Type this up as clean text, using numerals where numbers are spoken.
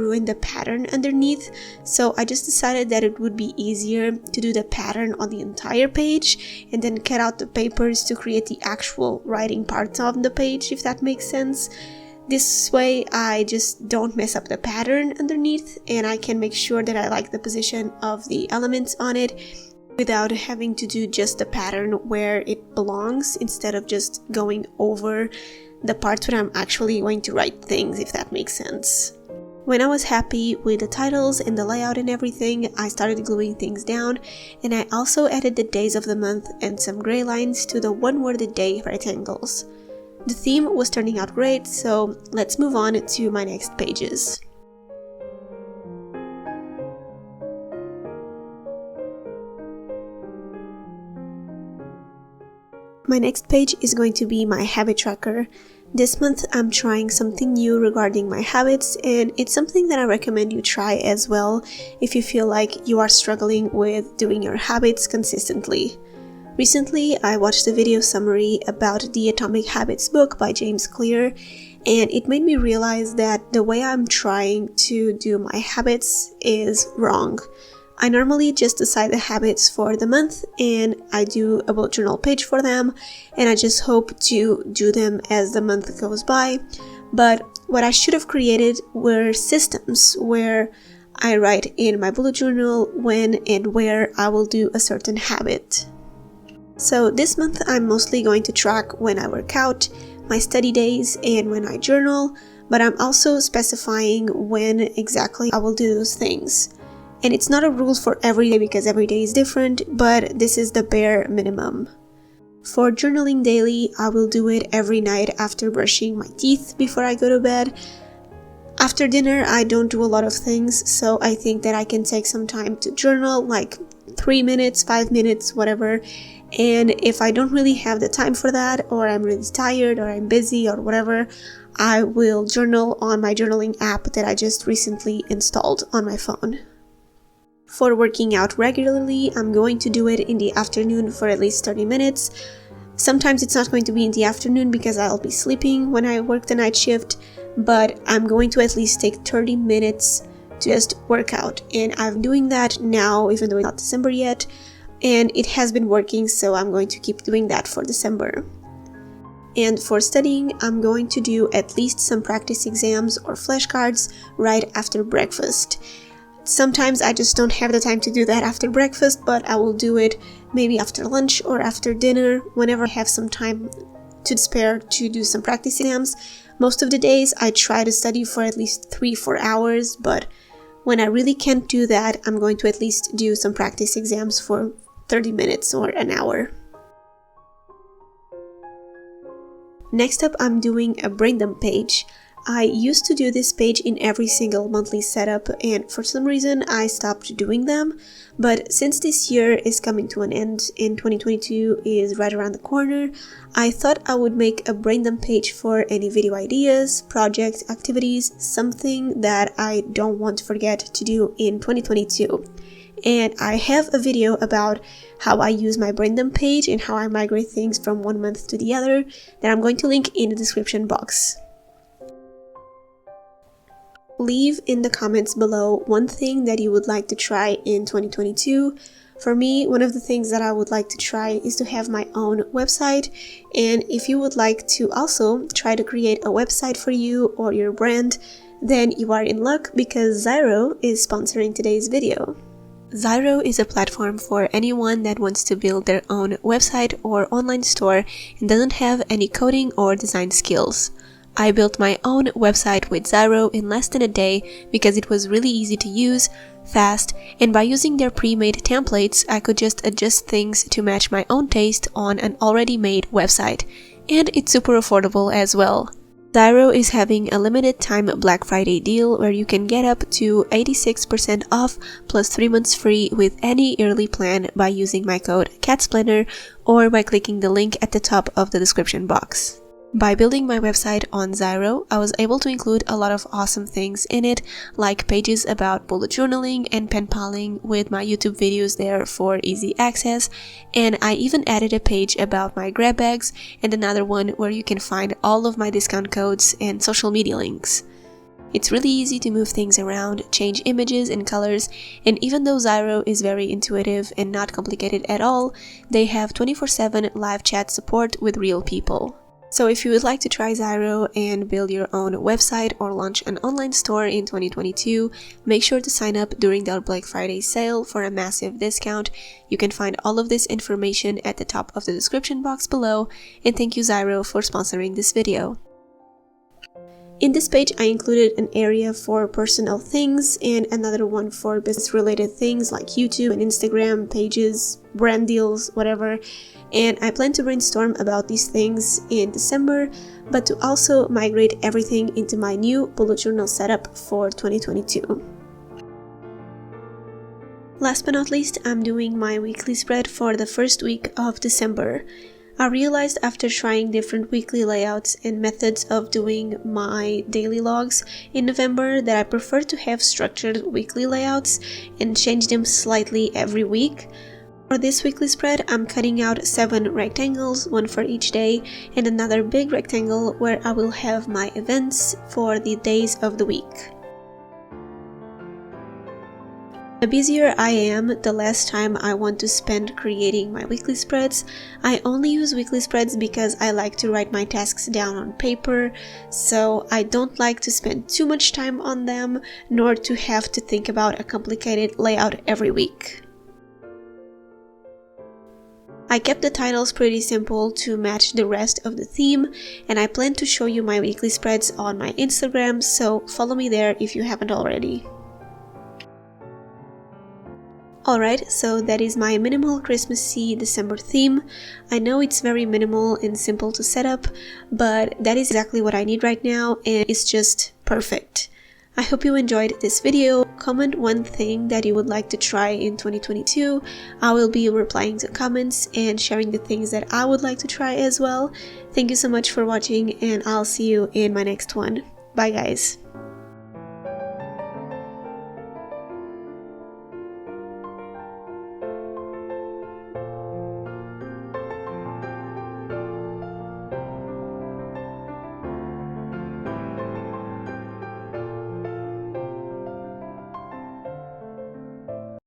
ruin the pattern underneath, so I just decided that it would be easier to do the pattern on the entire page and then cut out the papers to create the actual writing parts of the page, if that makes sense. This way I just don't mess up the pattern underneath, and I can make sure that I like the position of the elements on it without having to do just the pattern where it belongs, instead of just going over the parts where I'm actually going to write things, if that makes sense. When I was happy with the titles and the layout and everything, I started gluing things down, and I also added the days of the month and some gray lines to the one-worded day rectangles. The theme was turning out great, so let's move on to my next pages. My next page is going to be my habit tracker. This month I'm trying something new regarding my habits, and it's something that I recommend you try as well if you feel like you are struggling with doing your habits consistently. Recently I watched a video summary about the Atomic Habits book by James Clear, and it made me realize that the way I'm trying to do my habits is wrong. I normally just decide the habits for the month and I do a bullet journal page for them, and I just hope to do them as the month goes by. But what I should have created were systems where I write in my bullet journal when and where I will do a certain habit. So this month I'm mostly going to track when I work out, my study days, and when I journal, but I'm also specifying when exactly I will do those things. And it's not a rule for every day because every day is different, but this is the bare minimum. For journaling daily, I will do it every night after brushing my teeth before I go to bed. After dinner, I don't do a lot of things, so I think that I can take some time to journal, like 3 minutes, 5 minutes, whatever. And if I don't really have the time for that, or I'm really tired, or I'm busy, or whatever, I will journal on my journaling app that I just recently installed on my phone. For working out regularly, I'm going to do it in the afternoon for at least 30 minutes. Sometimes it's not going to be in the afternoon because I'll be sleeping when I work the night shift, but I'm going to at least take 30 minutes to just work out. And I'm doing that now, even though it's not December yet, and it has been working, so I'm going to keep doing that for December. And for studying, I'm going to do at least some practice exams or flashcards right after breakfast. Sometimes I just don't have the time to do that after breakfast, but I will do it maybe after lunch or after dinner, whenever I have some time to spare to do some practice exams. Most of the days I try to study for at least 3-4 hours, but when I really can't do that, I'm going to at least do some practice exams for 30 minutes or an hour. Next up, I'm doing a brain dump page. I used to do this page in every single monthly setup, and for some reason I stopped doing them, but since this year is coming to an end and 2022 is right around the corner, I thought I would make a brain dump page for any video ideas, projects, activities, something that I don't want to forget to do in 2022. And I have a video about how I use my brain dump page and how I migrate things from one month to the other that I'm going to link in the description box. Leave in the comments below one thing that you would like to try in 2022. For me, one of the things that I would like to try is to have my own website, and if you would like to also try to create a website for you or your brand, then you are in luck because Zyro is sponsoring today's video. Zyro is a platform for anyone that wants to build their own website or online store and doesn't have any coding or design skills. I built my own website with Zyro in less than a day because it was really easy to use, fast, and by using their pre-made templates, I could just adjust things to match my own taste on an already made website. And it's super affordable as well. Zyro is having a limited time Black Friday deal where you can get up to 86% off plus 3 months free with any early plan by using my code CATSPLANNER or by clicking the link at the top of the description box. By building my website on Zyro, I was able to include a lot of awesome things in it, like pages about bullet journaling and pen paling with my YouTube videos there for easy access, and I even added a page about my grab bags and another one where you can find all of my discount codes and social media links. It's really easy to move things around, change images and colors, and even though Zyro is very intuitive and not complicated at all, they have 24/7 live chat support with real people. So if you would like to try Zyro and build your own website or launch an online store in 2022, make sure to sign up during their Black Friday sale for a massive discount. You can find all of this information at the top of the description box below, and thank you Zyro for sponsoring this video. In this page, I included an area for personal things and another one for business-related things like YouTube and Instagram pages, brand deals, whatever. And I plan to brainstorm about these things in December, but to also migrate everything into my new bullet journal setup for 2022. Last but not least, I'm doing my weekly spread for the first week of December. I realized after trying different weekly layouts and methods of doing my daily logs in November that I prefer to have structured weekly layouts and change them slightly every week. For this weekly spread, I'm cutting out 7 rectangles, one for each day, and another big rectangle where I will have my events for the days of the week. The busier I am, the less time I want to spend creating my weekly spreads. I only use weekly spreads because I like to write my tasks down on paper, so I don't like to spend too much time on them, nor to have to think about a complicated layout every week. I kept the titles pretty simple to match the rest of the theme, and I plan to show you my weekly spreads on my Instagram, so follow me there if you haven't already. Alright, so that is my minimal Christmassy December theme. I know it's very minimal and simple to set up, but that is exactly what I need right now, and it's just perfect. I hope you enjoyed this video. Comment one thing that you would like to try in 2022. I will be replying to comments and sharing the things that I would like to try as well. Thank you so much for watching, and I'll see you in my next one. Bye guys!